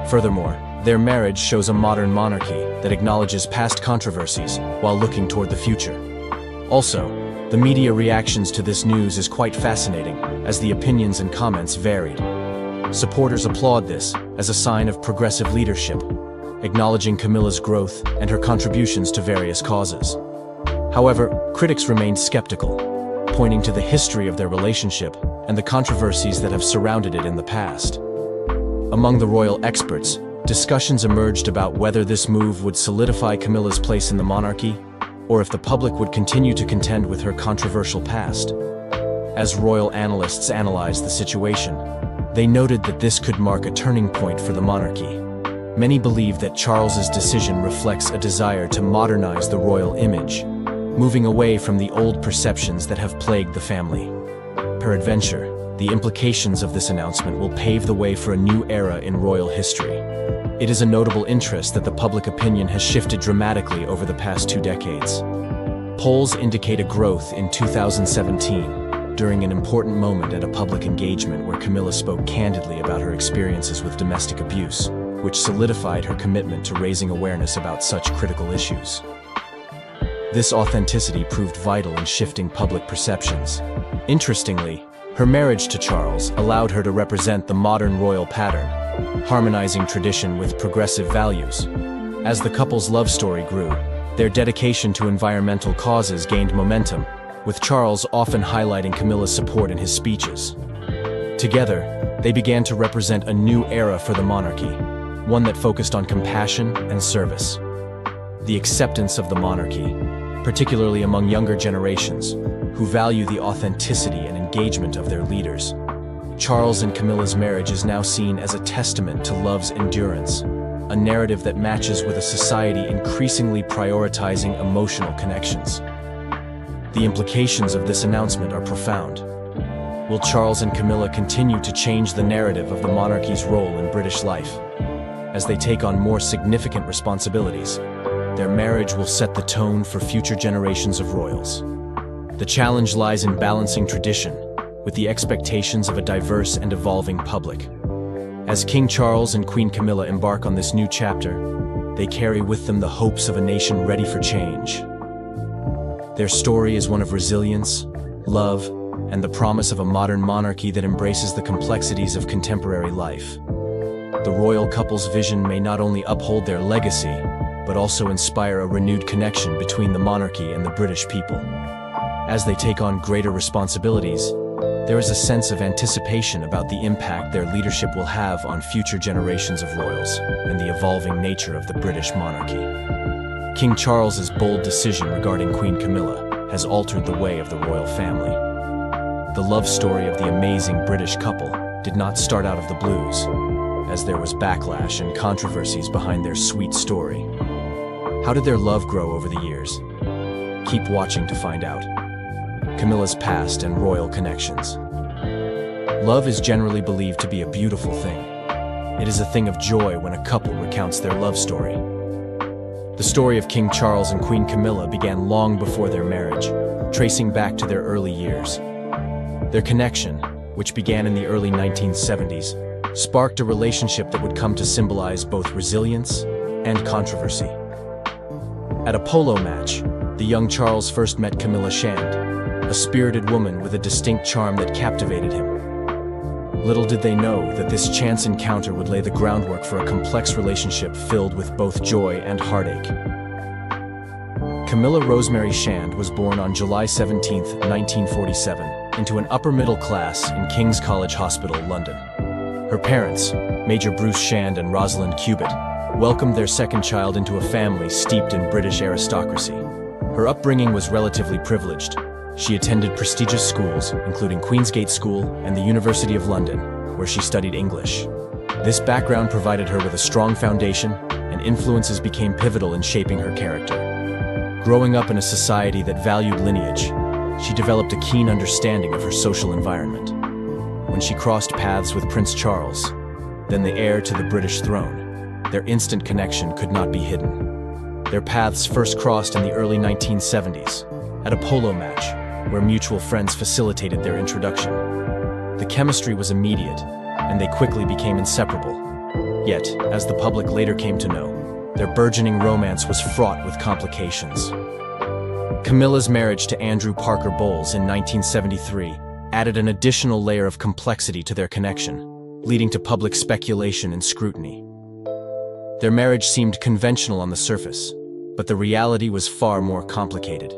Speaker 1: Furthermore, their marriage shows a modern monarchy that acknowledges past controversies while looking toward the future. Also, the media reactions to this news is quite fascinating, as the opinions and comments varied. Supporters applaud this as a sign of progressive leadership, acknowledging Camilla's growth and her contributions to various causes. However, critics remained skeptical, pointing to the history of their relationship and the controversies that have surrounded it in the past. Among the royal experts, discussions emerged about whether this move would solidify Camilla's place in the monarchy, or if the public would continue to contend with her controversial past. As royal analysts analyzed the situation, they noted that this could mark a turning point for the monarchy. Many believe that Charles's decision reflects a desire to modernize the royal image, moving away from the old perceptions that have plagued the family. Peradventure, the implications of this announcement will pave the way for a new era in royal history. It is a notable interest that the public opinion has shifted dramatically over the past 2 decades. Polls indicate a growth in 2017, during an important moment at a public engagement where Camilla spoke candidly about her experiences with domestic abuse, which solidified her commitment to raising awareness about such critical issues. This authenticity proved vital in shifting public perceptions. Interestingly, her marriage to Charles allowed her to represent the modern royal pattern, harmonizing tradition with progressive values. As the couple's love story grew, their dedication to environmental causes gained momentum, with Charles often highlighting Camilla's support in his speeches. Together, they began to represent a new era for the monarchy, one that focused on compassion and service. The acceptance of the monarchy, particularly among younger generations, who value the authenticity and engagement of their leaders. Charles and Camilla's marriage is now seen as a testament to love's endurance, a narrative that matches with a society increasingly prioritizing emotional connections. The implications of this announcement are profound. Will Charles and Camilla continue to change the narrative of the monarchy's role in British life? As they take on more significant responsibilities, their marriage will set the tone for future generations of royals. The challenge lies in balancing tradition with the expectations of a diverse and evolving public. As King Charles and Queen Camilla embark on this new chapter, they carry with them the hopes of a nation ready for change. Their story is one of resilience, love, and the promise of a modern monarchy that embraces the complexities of contemporary life. The royal couple's vision may not only uphold their legacy, but also inspire a renewed connection between the monarchy and the British people. As they take on greater responsibilities, there is a sense of anticipation about the impact their leadership will have on future generations of royals and the evolving nature of the British monarchy. King Charles's bold decision regarding Queen Camilla has altered the way of the royal family. The love story of the amazing British couple did not start out of the blues, as there was backlash and controversies behind their sweet story. How did their love grow over the years? Keep watching to find out. Camilla's past and royal connections. Love is generally believed to be a beautiful thing. It is a thing of joy when a couple recounts their love story. The story of King Charles and Queen Camilla began long before their marriage, tracing back to their early years. Their connection, which began in the early 1970s, sparked a relationship that would come to symbolize both resilience and controversy. At a polo match, the young Charles first met Camilla Shand, a spirited woman with a distinct charm that captivated him. Little did they know that this chance encounter would lay the groundwork for a complex relationship filled with both joy and heartache. Camilla Rosemary Shand was born on July 17, 1947, into an upper-middle class in King's College Hospital, London. Her parents, Major Bruce Shand and Rosalind Cubitt, welcomed their second child into a family steeped in British aristocracy. Her upbringing was relatively privileged. She attended prestigious schools, including Queensgate School and the University of London, where she studied English. This background provided her with a strong foundation, and influences became pivotal in shaping her character. Growing up in a society that valued lineage, she developed a keen understanding of her social environment. When she crossed paths with Prince Charles, then the heir to the British throne, their instant connection could not be hidden. Their paths first crossed in the early 1970s, at a polo match, where mutual friends facilitated their introduction. The chemistry was immediate, and they quickly became inseparable. Yet, as the public later came to know, their burgeoning romance was fraught with complications. Camilla's marriage to Andrew Parker Bowles in 1973 added an additional layer of complexity to their connection, leading to public speculation and scrutiny. Their marriage seemed conventional on the surface, but the reality was far more complicated.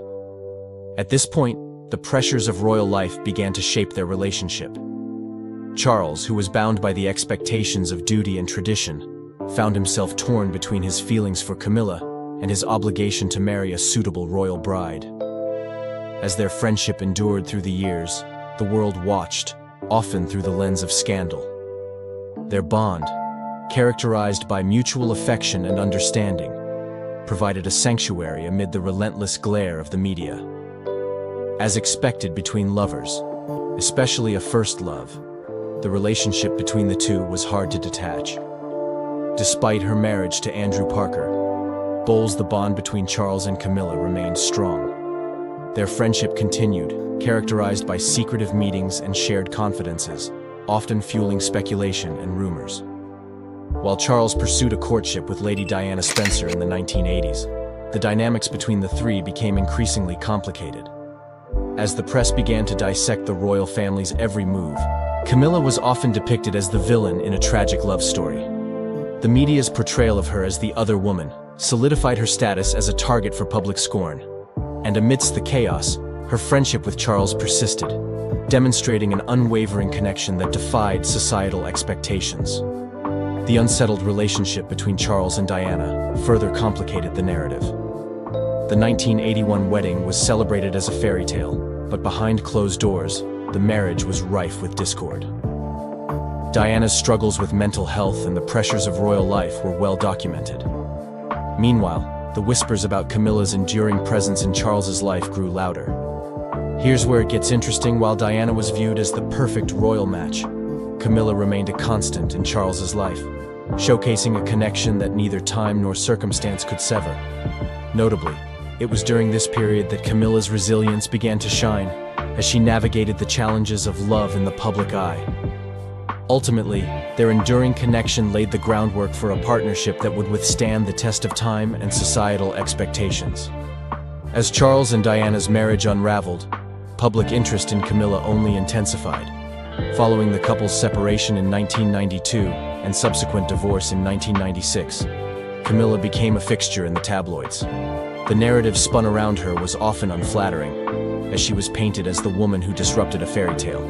Speaker 1: At this point, the pressures of royal life began to shape their relationship. Charles, who was bound by the expectations of duty and tradition, found himself torn between his feelings for Camilla and his obligation to marry a suitable royal bride. As their friendship endured through the years, the world watched, often through the lens of scandal. Their bond, characterized by mutual affection and understanding, provided a sanctuary amid the relentless glare of the media. As expected between lovers, especially a first love, the relationship between the two was hard to detach. Despite her marriage to Andrew Parker Bowles, the bond between Charles and Camilla remained strong. Their friendship continued, characterized by secretive meetings and shared confidences, often fueling speculation and rumors. While Charles pursued a courtship with Lady Diana Spencer in the 1980s, the dynamics between the three became increasingly complicated. As the press began to dissect the royal family's every move, Camilla was often depicted as the villain in a tragic love story. The media's portrayal of her as the other woman solidified her status as a target for public scorn. And amidst the chaos, her friendship with Charles persisted, demonstrating an unwavering connection that defied societal expectations. The unsettled relationship between Charles and Diana further complicated the narrative. The 1981 wedding was celebrated as a fairy tale, but behind closed doors, the marriage was rife with discord. Diana's struggles with mental health and the pressures of royal life were well documented. Meanwhile, the whispers about Camilla's enduring presence in Charles's life grew louder. Here's where it gets interesting. While Diana was viewed as the perfect royal match, Camilla remained a constant in Charles's life, showcasing a connection that neither time nor circumstance could sever. Notably, it was during this period that Camilla's resilience began to shine, as she navigated the challenges of love in the public eye. Ultimately, their enduring connection laid the groundwork for a partnership that would withstand the test of time and societal expectations. As Charles and Diana's marriage unraveled, public interest in Camilla only intensified. Following the couple's separation in 1992 and subsequent divorce in 1996, Camilla became a fixture in the tabloids. The narrative spun around her was often unflattering, as she was painted as the woman who disrupted a fairy tale.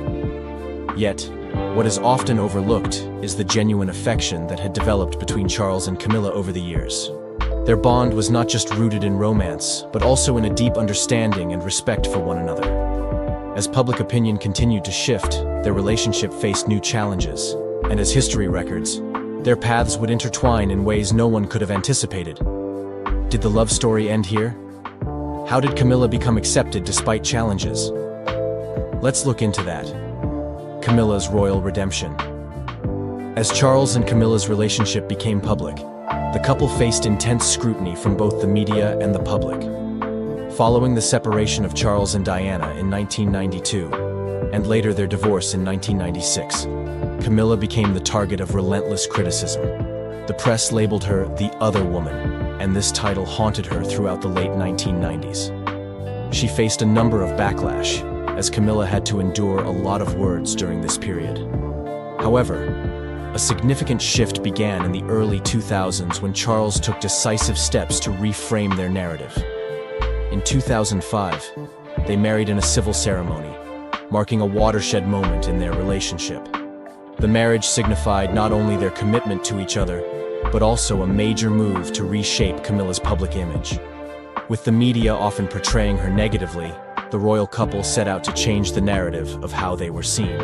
Speaker 1: Yet, what is often overlooked is the genuine affection that had developed between Charles and Camilla over the years. Their bond was not just rooted in romance, but also in a deep understanding and respect for one another. As public opinion continued to shift, their relationship faced new challenges, and as history records, their paths would intertwine in ways no one could have anticipated. Did the love story end here? How did Camilla become accepted despite challenges? Let's look into that. Camilla's royal redemption. As Charles and Camilla's relationship became public, the couple faced intense scrutiny from both the media and the public. Following the separation of Charles and Diana in 1992, and later their divorce in 1996, Camilla became the target of relentless criticism. The press labeled her the other woman, and this title haunted her throughout the late 1990s. She faced a number of backlash, as Camilla had to endure a lot of words during this period. However, a significant shift began in the early 2000s when Charles took decisive steps to reframe their narrative. In 2005, they married in a civil ceremony, marking a watershed moment in their relationship. The marriage signified not only their commitment to each other, but also a major move to reshape Camilla's public image. With the media often portraying her negatively, the royal couple set out to change the narrative of how they were seen.